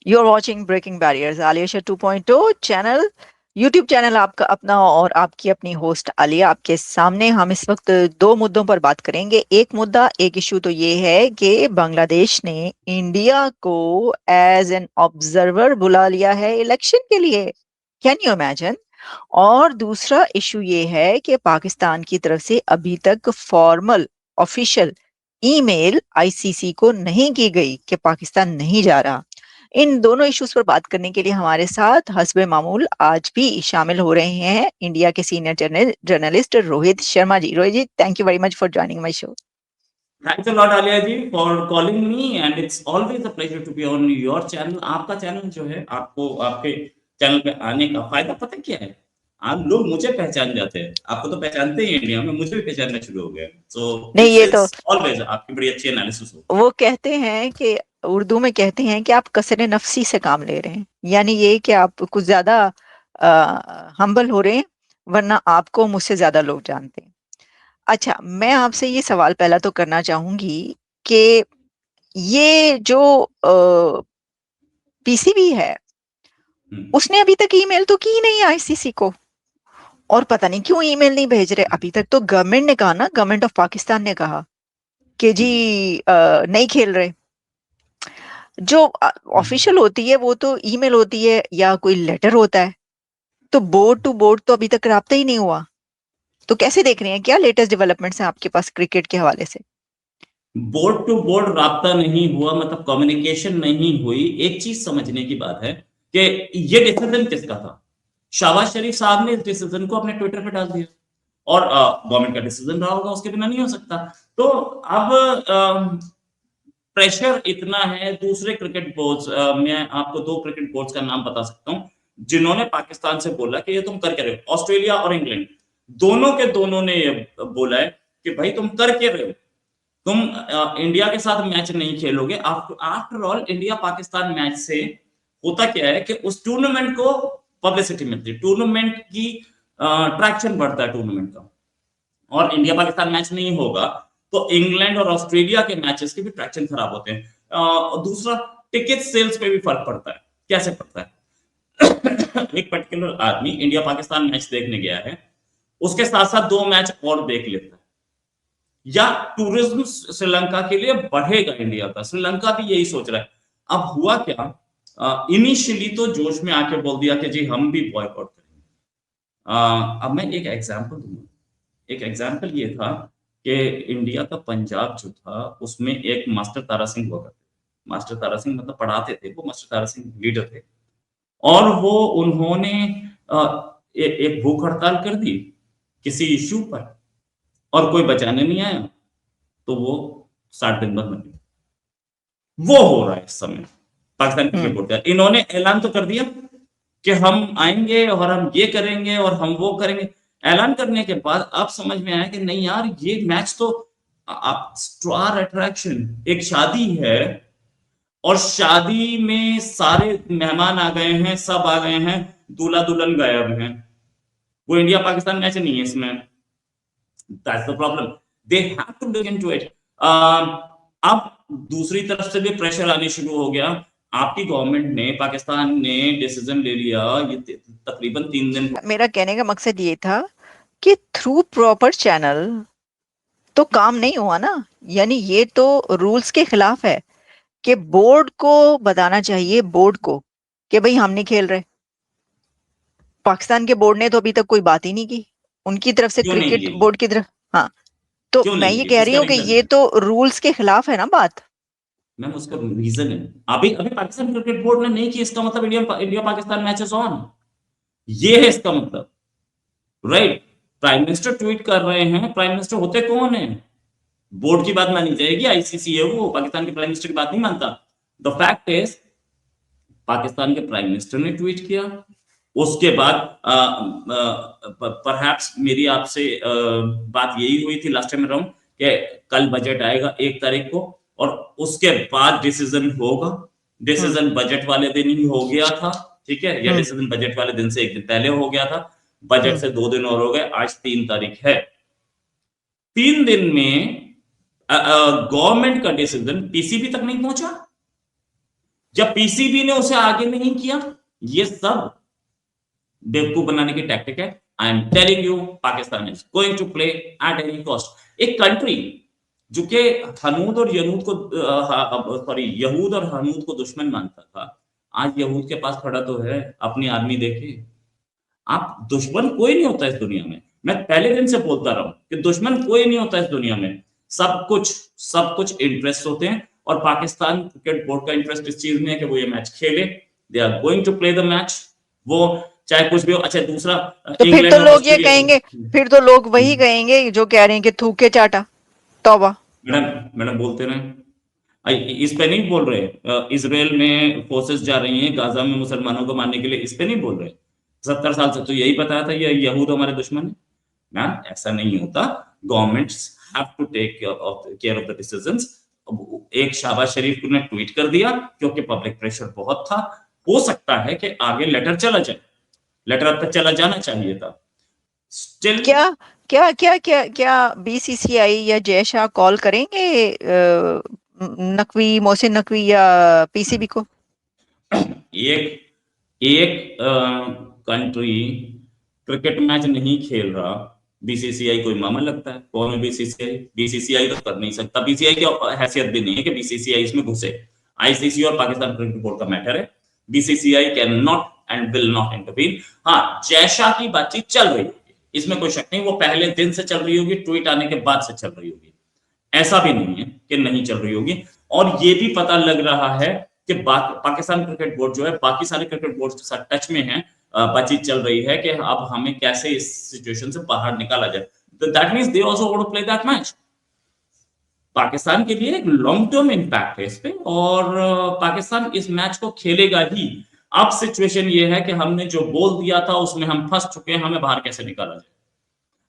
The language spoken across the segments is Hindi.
You're watching Breaking Barriers, Alia 2.0 channel, YouTube channel आपका अपना और आपकी अपनी होस्ट आलिया आपके सामने। हम इस वक्त दो मुद्दों पर बात करेंगे। एक इशू तो ये है कि बांग्लादेश ने इंडिया को एज एन ऑब्जर्वर बुला लिया है इलेक्शन के लिए। Can you imagine? और दूसरा इशू ये है कि पाकिस्तान की तरफ से अभी तक फॉर्मल ऑफिशियल ईमेल आईसीसी को नहीं की गई कि पाकिस्तान नहीं जा रहा। इन दोनों इश्यूज पर बात करने के लिए हमारे साथ हस्बे मामूल आज भी शामिल हो रहे हैं इंडिया के senior journalist Rohit Sharma ji. Rohit ji, thank you very much for joining my show. Thanks a lot, Alia ji, for calling me, and it's always a pleasure to be on your channel. आपका चैनल जो है, आपको आपके चैनल पे आने का फायदा पता क्या है? आप लोग मुझे पहचान जाते हैं। आपको तो पहचानते ही इंडिया में, मुझे भी पहचानना शुरू हो गया। So नहीं, it's ये तो it's alwaस आपकी बड़ी अच्छी एनालिसिस होती है। वो कहते हैं कि उर्दू में कहते हैं कि आप कसरे नफसी से काम ले रहे हैं, यानी ये कि आप कुछ ज्यादा हम्बल हो रहे हैं, वरना आपको मुझसे ज्यादा लोग जानते हैं। अच्छा, मैं आपसे ये सवाल पहला तो करना चाहूंगी कि ये जो पीसीबी है उसने अभी तक ईमेल तो की नहीं आईसीसी को, और पता नहीं क्यों ईमेल नहीं भेज रहे अभी तक। तो गवर्नमेंट ने कहा ना, गवर्नमेंट ऑफ पाकिस्तान ने कहा कि जी नहीं खेल रहे। जो ऑफिशियल होती है वो तो ईमेल होती है या कोई लेटर होता है, तो बोर्ड टू बोर्ड तो अभी तक राब्ता ही नहीं हुआ। तो कैसे देख रहे हैं, क्या लेटेस्ट डेवलपमेंट्स हैं आपके पास क्रिकेट के हवाले से? बोर्ड टू बोर्ड राब्ता नहीं हुआ, मतलब कम्युनिकेशन नहीं हुई। एक चीज समझने की बात है कि ये डिसीजन किसका था। शहबाज शरीफ साहब ने इस डिसीजन को अपने ट्विटर पे डाल दिया, और गवर्नमेंट का डिसीजन रहा होगा, उसके बिना नहीं हो सकता। तो अब प्रेशर इतना है। दूसरे क्रिकेट बोर्ड्स, मैं आपको दो क्रिकेट बोर्ड्स का नाम बता सकता हूं जिन्होंने पाकिस्तान से बोला कि ये तुम कर क्या रहे हो। ऑस्ट्रेलिया और इंग्लैंड, दोनों के दोनों ने ये बोला है कि भाई तुम कर क्या रहे हो। तुम इंडिया के साथ मैच नहीं खेलोगे। After all India Pakistan match से होता क्या है कि उस टूर्नामेंट को पब्लिसिटी मिलती है, टूर्नामेंट की ट्रैक्शन बढ़ता है टूर्नामेंट का। और इंडिया पाकिस्तान मैच नहीं होगा तो इंग्लैंड और ऑस्ट्रेलिया के मैचेस के भी ट्रैक्शन खराब होते हैं। दूसरा, टिकट सेल्स पे भी फर्क पड़ता है। कैसे पड़ता है? एक पर्टिकुलर आदमी इंडिया पाकिस्तान मैच देखने गया है, उसके साथ साथ दो मैच और देख लेता है, या टूरिज्म श्रीलंका के लिए बढ़ेगा इंडिया का। श्रीलंका भी यही सोच रहा है। अब हुआ क्या, इनिशियली तो जोश में आके बोल दिया कि जी हम भी बॉयकॉट करेंगे। अब मैं एक एग्जांपल दूंगा। एक एग्जांपल ये था कि इंडिया का पंजाब जो था उसमें एक मास्टर तारा सिंह हुआ करते थे। मास्टर तारा सिंह मतलब पढ़ाते थे, वो मास्टर तारा सिंह लीडर थे। और वो उन्होंने एक भूख हड़ताल कर दी किसी इश्यू पर, और कोई बचाने नहीं आया, तो वो 60 दिन बाद बन गया। वो हो रहा है इस समय पाकिस्तान क्रिकेट हम्म। बोर्ड का। इन्होंने ऐलान तो कर दिया कि हम आएंगे और हम ये करेंगे और हम वो करेंगे। ऐलान करने के बाद अब समझ में आया कि नहीं यार, ये मैच तो आप स्टार अट्रैक्शन, एक शादी है, और शादी में सारे मेहमान आ गए हैं, सब आ गए हैं, दूल्हा दुल्हन गायब हैं। वो इंडिया पाकिस्तान मैच नहीं है इसमें। That's the problem. They have to look into it. अब दूसरी तरफ से भी प्रेशर आने शुरू हो गया। आपकी गवर्नमेंट ने, पाकिस्तान ने डिसीजन ले लिया, ये तकरीबन 3 दिन। मेरा कहने का मकसद ये था कि थ्रू प्रॉपर चैनल तो काम नहीं हुआ ना, यानी ये तो रूल्स के खिलाफ है कि बोर्ड को बताना चाहिए, बोर्ड को, कि भाई हम नहीं खेल रहे। पाकिस्तान के बोर्ड ने तो अभी तक कोई बात ही नहीं की उनकी तरफ से, क्यों नहीं क्रिकेट की? बोर्ड की तरफ। हाँ, तो क्यों मैं नहीं ये की? कह रही किसका हूँ कि रीजन ये है? तो रूल्स के खिलाफ है ना बात। मैम उसका रीजन है, अभी अभी पाकिस्तान क्रिकेट बोर्ड ने नहीं की, इसका मतलब India India Pakistan match is on. ये है इसका मतलब, राइट? प्राइम मिनिस्टर ट्वीट कर रहे हैं। प्राइम मिनिस्टर होते कौन है? बोर्ड की बात मानी जाएगी, आईसीसी है वो, पाकिस्तान के प्राइम मिनिस्टर की बात नहीं मानता। द फैक्ट इज, पाकिस्तान के प्राइम मिनिस्टर ने ट्वीट किया। उसके बाद परहैप्स मेरी आपसे बात यही हुई थी लास्ट टाइम अराउंड कि कल बजट आएगा 1 तारीख को, और उसके बाद डिसीजन होगा। हम्म। डिसीजन बजट वाले दिन ही हो गया था, ठीक है, या हम्म। डिसीजन बजट वाले दिन से एक दिन पहले हो गया था। बजट हम्म। से 2 दिन और हो गए, आज 3 तारीख है। 3 दिन में गवर्नमेंट का डिसीजन पीसीबी तक नहीं पहुंचा। जब पीसीबी ने उसे आगे नहीं किया, ये सब बेवकूफ बनाने की टैक्टिक है। I am telling you, Pakistan is going to play at any cost. एक कंट्री जो कि हनूद और यहूद को सॉरी यहूद और हनूद को दुश्मन मानता था, आज यहूद के पास खड़ा तो है, अपनी आर्मी देखे। आप दुश्मन कोई नहीं होता इस दुनिया में, मैं पहले दिन से बोलता रहा हूं कि दुश्मन कोई नहीं होता इस दुनिया में, सब कुछ इंटरेस्ट होते हैं। और पाकिस्तान क्रिकेट बोर्ड का इंटरेस्ट इस चीज में है कि वो ये मैच खेले, they are going to play the match, वो चाहे कुछ भी हो। अच्छा दूसरा, तो फिर इंग्लैंड तो और लोग ये कहेंगे, ऑस्ट्रेलिया। फिर तो लोग वही कहेंगे जो कह रहे हैं कि थूके चाटा। तौबा। मैडम मैडम बोलते रहे, इस पे नहीं बोल रहे। इसराइल में फोर्सेस जा रही हैं गाजा में मुसलमानों को मारने के लिए, इस पे नहीं बोल रहे। 70 साल से तो यही बताया था ये यहूद हमारे दुश्मन है। मैम ऐसा नहीं होता, governments have to take care of the decisions. एक शाहबाज शरीफ ने ट्वीट कर दिया क्योंकि पब्लिक प्रेशर बहुत था। हो सकता है कि आगे लेटर चला जाए, लेटर अब तक चला जाना चाहिए था स्टिल। क्या क्या क्या क्या क्या बीसीसीआई या जय शाह कॉल करेंगे नकवी, मोहसिन नकवी या पीसीबी को? एक एक कंट्री क्रिकेट मैच नहीं खेल रहा, बीसीसीआई कोई मामला लगता है? कौन है बीसीसीआई? बीसीसीआई तो कर नहीं सकता, बीसीसीआई की हैसियत भी नहीं है कि बीसीसीआई इसमें घुसे। आईसीसी और पाकिस्तान क्रिकेट बोर्ड का मैटर है, BCCI can not and will not intervene. हाँ, जयशाह की बातचीत चल रही होगी, इसमें कोई शक नहीं, वो पहले दिन से चल रही होगी, ट्वीट आने के बाद से चल रही होगी, ऐसा भी नहीं है कि नहीं चल रही होगी। और ये भी पता लग रहा है कि पाकिस्तान क्रिकेट बोर्ड जो है बाकी सारे क्रिकेट बोर्ड के साथ टच में है, बातचीत चल रही है कि अब हमें कैसे इस सिचुएशन से बाहर निकाला जाए। तो that means they also want to play that match. Pakistan के लिए एक लॉन्ग टर्म इंपैक्ट है इस पे, और पाकिस्तान इस मैच को खेलेगा ही। अब सिचुएशन ये है कि हमने जो बोल दिया था उसमें हम फंस चुके हैं, हमें बाहर कैसे निकाला जाए।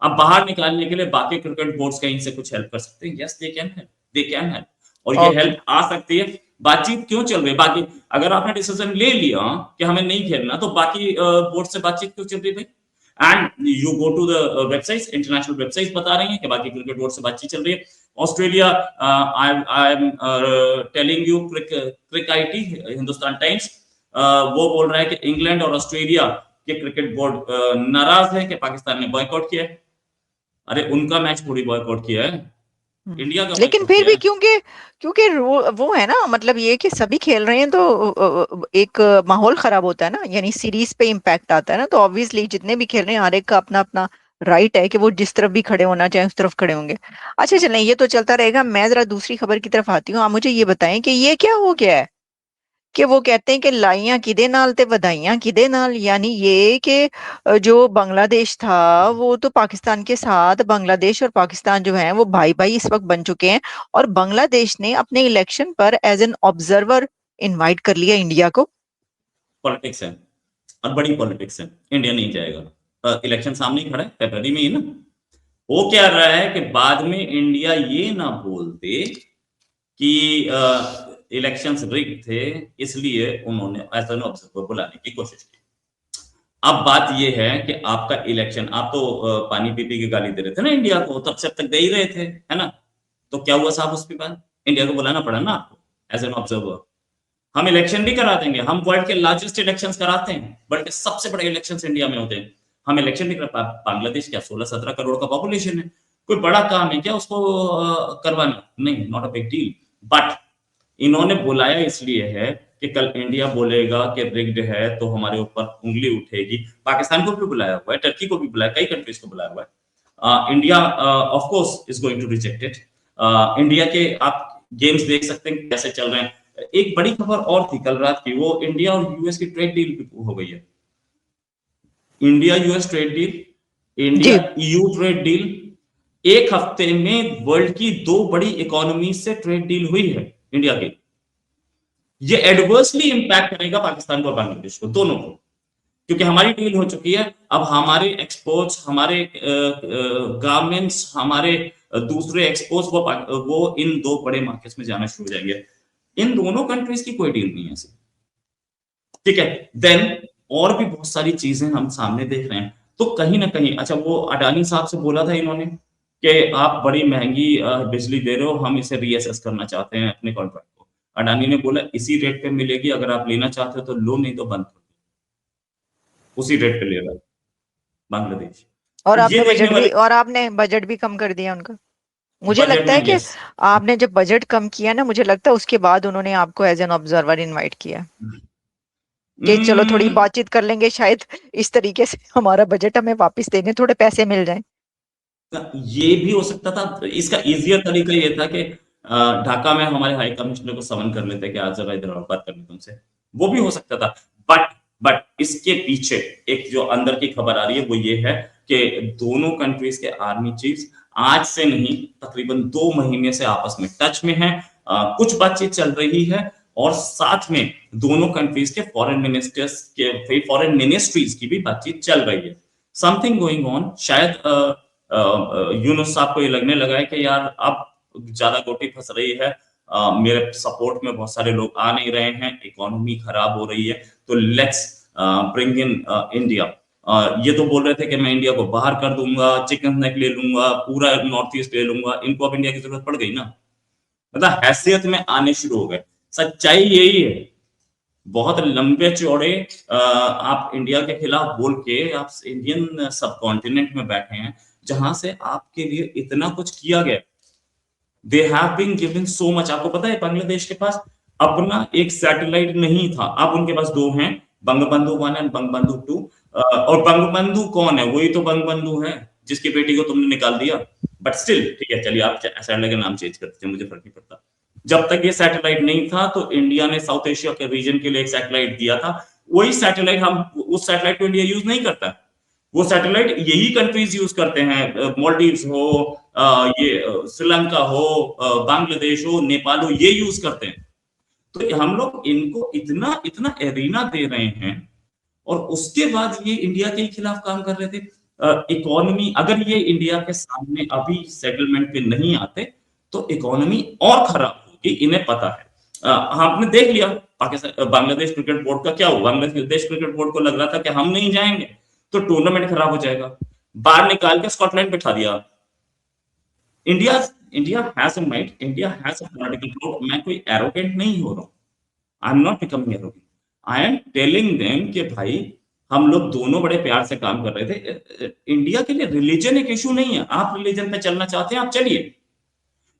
अब बाहर निकालने के लिए बाकी क्रिकेट बोर्ड्स कहीं से कुछ हेल्प कर सकते हैं, yes they can help, they can help, और ये ओके। हेल्प आ सकती है। बातचीत क्यों चल रही है बाकी? अगर आपने डिसीजन ले लिया कि हमें नहीं खेलना, तो बाकी बोर्ड से बातचीत क्यों चल रही है भाई? And you go to the websites, international websites बता रही हैं कि बाकी क्रिकेट बोर्ड से बातचीत चल रही है। Australia, I am telling you, cric IT Hindustan Times, वो बोल रहा है कि इंग्लैंड और ऑस्ट्रेलिया के क्रिकेट बोर्ड नाराज है कि पाकिस्तान ने बॉयकॉट किया है। अरे उनका मैच थोड़ी बॉयकॉट किया है, इंडिया का लेकिन बॉयकॉट फिर किया भी है। क्योंकि क्योंकि वो है ना, मतलब ये कि सभी खेल रहे हैं तो एक माहौल खराब होता है ना, यानी सीरीज पे इम्पैक्ट आता है ना, तो ऑब्वियसली जितने भी खेल रहे हैं हर एक का अपना अपना राइट है कि वो जिस तरफ भी खड़े होना चाहे उस तरफ खड़े होंगे। अच्छा चलें, ये तो चलता रहेगा। मैं जरा दूसरी खबर की तरफ आती हूँ। आप मुझे ये बताएं कि ये क्या हो गया है कि वो कहते हैं कि लाइयां किदे नाल ते वधाइयां किदे नाल, यानी ये कि जो बांग्लादेश था वो तो पाकिस्तान के साथ, बांग्लादेश और पाकिस्तान जो है वो भाई भाई इस वक्त बन चुके हैं, और बांग्लादेश ने अपने इलेक्शन पर एज एन ऑब्जर्वर इनवाइट कर लिया इंडिया को। पॉलिटिक्स है, और बड़ी पॉलिटिक्स है, इंडिया नहीं जाएगा। इलेक्शन सामने ही खड़ा है, फरवरी में ही ना। वो क्या रहा है कि बाद में इंडिया ये ना बोल दे कि इलेक्शंस रिग थे, इसलिए उन्होंने एज एन ऑब्जर्वर बुलाने की कोशिश की। अब बात ये है कि आपका इलेक्शन, आप तो पानी पी पी के गाली दे रहे थे ना इंडिया को, तब से अब तक दे ही रहे थे, है ना? तो क्या हुआ साहब उस पे बाद? इंडिया को बुलाना पड़ा ना आपको एज एन ऑब्जर्वर। हम इलेक्शन भी करा देंगे, हम वर्ल्ड के लार्जेस्ट इलेक्शंस कराते हैं, वर्ल्ड के सबसे बड़े इलेक्शंस इंडिया में होते हैं, हम इलेक्शन नहीं कर। बांग्लादेश क्या 16-17 करोड़ का पॉपुलेशन है, कोई बड़ा काम है क्या उसको करवाना? नहीं, not a big deal. But इन्होंने बुलाया इसलिए है कि कल इंडिया बोलेगा कि रिग्ड है तो हमारे ऊपर उंगली उठेगी। पाकिस्तान को भी बुलाया हुआ है, टर्की को भी बुलाया, कई कंट्रीज को बुलाया हुआ है। India of course is going to reject it. India के आप गेम्स देख सकते हैं कैसे चल रहे हैं। एक बड़ी खबर और थी कल रात की, वो इंडिया और यूएस की ट्रेड डील हो गई है। India US trade deal, India जी। ईयू ट्रेड डील, एक हफ्ते में वर्ल्ड की दो बड़ी इकोनॉमी से ट्रेड डील हुई है इंडिया की। ये एडवर्सली इंपैक्ट करेगा पाकिस्तान को और बांग्लादेश को, दोनों को, क्योंकि हमारी डील हो चुकी है। अब हमारे एक्सपोर्ट्स, हमारे गारमेंट्स, हमारे दूसरे एक्सपोर्ट्स वो इन दो बड़े मार्केट्स में जाना शुरू हो जाएंगे। इन दोनों कंट्रीज की कोई डील नहीं है ऐसी, ठीक है? देन और भी बहुत सारी चीजें हम सामने देख रहे हैं। तो कहीं ना कहीं, अच्छा वो अडानी साहब से बोला था इन्होंने कि आप बड़ी महंगी बिजली दे रहे हो, हम इसे रीअसेस करना चाहते हैं अपने कॉन्ट्रैक्ट को। अडानी ने बोला इसी रेट पे मिलेगी, अगर आप लेना चाहते हो तो लो, नहीं तो बंद कर दो। उसी रेट पे ले रहा है बांग्लादेश। और तो ये देखने वाले आपने बजट भी कम कर दिया उनका। मुझे बजट लगता में, है कि यस। आपने जब बजट कम किया ना, मुझे लगता है उसके बाद उन्होंने आपको एज एन ऑब्जर्वर इनवाइट किया कि चलो थोड़ी बातचीत कर लेंगे, शायद इस तरीके से हमारा बजट हमें वापस देने थोड़े पैसे मिल जाएं। ये भी हो सकता था। इसका इजियर तरीका ये था कि ढाका में हमारे हाई कमिश्नर को समन कर लेते कि आज जरा इधर और बात करनी तुमसे। वो भी हो सकता था। बट इसके पीछे एक जो अंदर की खबर आ रही है वो ये है कि दोनों कंट्रीज के आर्मी चीफ्स आज से नहीं, तकरीबन 2 महीने से आपस में टच में हैं। कुछ बातचीत चल रही है और साथ में दोनों कंट्रीज के फॉरेन मिनिस्ट्रीज की भी बातचीत चल रही है। Something going on. शायद यूनुस साहब को ये लगने लगा है कि यार अब ज्यादा गोटी फंस रही है, मेरे सपोर्ट में बहुत सारे लोग आ नहीं रहे हैं, इकोनॉमी खराब हो रही है, तो लेट्स ब्रिंग इन इंडिया। ये तो बोल रहे थे कि मैं इंडिया को बाहर कर दूंगा, चिकन नेक ले लूंगा, पूरा नॉर्थ ईस्ट ले लूंगा। इनको अब इंडिया की जरूरत पड़ गई ना, मतलब हैसियत में आने शुरू हो गए। सच्चाई यही है। बहुत लंबे चौड़े आप इंडिया के खिलाफ बोल के आप इंडियन सब कॉन्टिनेंट में बैठे हैं, जहां से आपके लिए इतना कुछ किया गया। They have been given so much. आपको पता है बांग्लादेश के पास अपना एक सैटेलाइट नहीं था, अब उनके पास 2 हैं, बंगबंधु 1 एंड बंगबंधु 2। और बंगबंधु कौन है? वही तो बंगबंधु है जिसकी बेटी को तुमने निकाल दिया। बट स्टिल ठीक है, चलिए आप सैटेलाइट का नाम चेंज कर दीजिए, मुझे फर्क नहीं पड़ता। जब तक ये सैटेलाइट नहीं था तो इंडिया ने साउथ एशिया के रीजन के लिए एक सैटेलाइट दिया था। वही सैटेलाइट हम उस सैटेलाइट को इंडिया यूज नहीं करता। वो सैटेलाइट यही कंट्रीज यूज करते हैं, मॉलडीव्स हो, ये श्रीलंका हो, बांग्लादेश हो, नेपाल हो, ये यूज करते हैं। तो हम लोग इनको इतना इतना एरिना दे रहे हैं और उसके बाद ये इंडिया के खिलाफ काम कर रहे थे। इकोनॉमी, अगर ये इंडिया के सामने अभी सेटलमेंट पे नहीं आते तो इकोनॉमी और खराब होगी, इन्हें पता है। आपने देख लिया पाकिस्तान बांग्लादेश क्रिकेट बोर्ड का क्या हुआ। बांग्लादेश क्रिकेट बोर्ड को लग रहा था कि हम नहीं जाएंगे तो टूर्नामेंट खराब हो जाएगा, बाहर निकाल के स्कॉटलैंड बिठा दिया। India India has a mind, India has a political growth. मैं कोई एरोगेंट नहीं हो रहा हूं, I am not becoming arrogant. I am telling them कि भाई हम लोग दोनों बड़े प्यार से काम कर रहे थे। इंडिया के लिए रिलीजन एक इशू नहीं है। आप रिलीजन पे चलना चाहते हैं आप चलिए।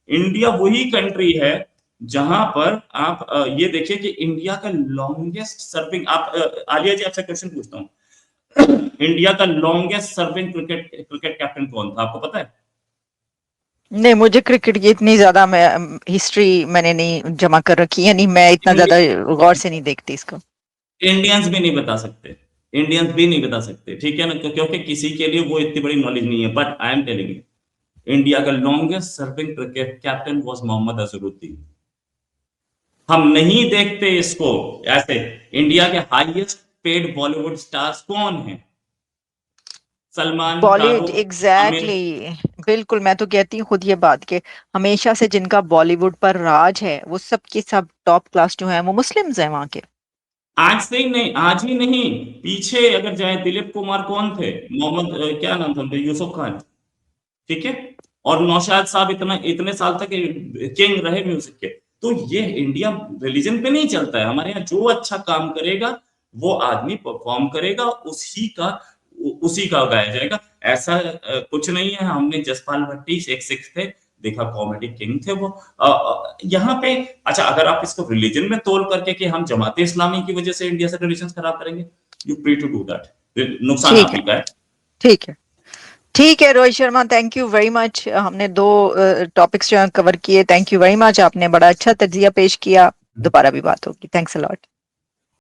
इंडिया वही कंट्री है जहां पर आप ये देखिए कि इंडिया का लॉन्गेस्ट सर्विंग, आप आलिया जी आपसे क्वेश्चन पूछता हूं, इंडिया का लॉन्गेस्ट सर्विंग क्रिकेट कैप्टन कौन था, आपको पता है? नहीं, मुझे क्रिकेट की इतनी ज्यादा मैं हिस्ट्री मैंने नहीं जमा कर रखी, यानी मैं इतना ज्यादा गौर से नहीं देखती इसको। इंडियंस भी नहीं बता सकते, इंडियंस भी नहीं बता सकते, ठीक है ना, क्योंकि किसी के लिए वो इतनी बड़ी नॉलेज नहीं है। But I am telling you, India का longest serving cricket captain was Mohammad Azharuddin. हम नहीं देखते इसको ऐसे। इंडिया के हाईएस्ट पेड बॉलीवुड स्टार्स कौन हैं? सलमान, बॉलीवुड, शाहरुख, आमिर। एग्जैक्टली, बिल्कुल। मैं तो कहती हूँ खुद ये बात कि हमेशा से जिनका बॉलीवुड पर राज है वो सब के सब टॉप क्लास जो है वो मुस्लिम्स हैं वहाँ के। आज से ही नहीं, आज ही नहीं, पीछे अगर जाए, दिलीप कुमार कौन थे, मोहम्मद क्या नाम था उनका, यूसुफ खान, ठीक है, और नौशाद साहब इतना इतने साल तक किंग रहे म्यूजिक के। तो ये इंडिया रिलीजन पे नहीं चलता है। हमारे यहाँ जो अच्छा काम करेगा वो आदमी परफॉर्म करेगा, उसी का गाया जाएगा। ऐसा कुछ नहीं है। हमने जसपाल भट्टी एक सिख थे, देखा कॉमेडी किंग थे वो। यहाँ पे अच्छा, अगर आप इसको रिलीजन में तोल करके कि हम जमाते इस्लामी की वजह से इंडिया से रिलेशन खराब करेंगे, you free to do that, नुकसान ठीक आप है, ही का है। ठीक है, ठीक है Rohit Sharma, thank you very much. हमने दो टॉपिक्स जो कवर किए, थैंक यू वेरी मच। आपने बड़ा अच्छा तज्जिया पेश किया। दोबारा भी बात होगी। Thanks a lot.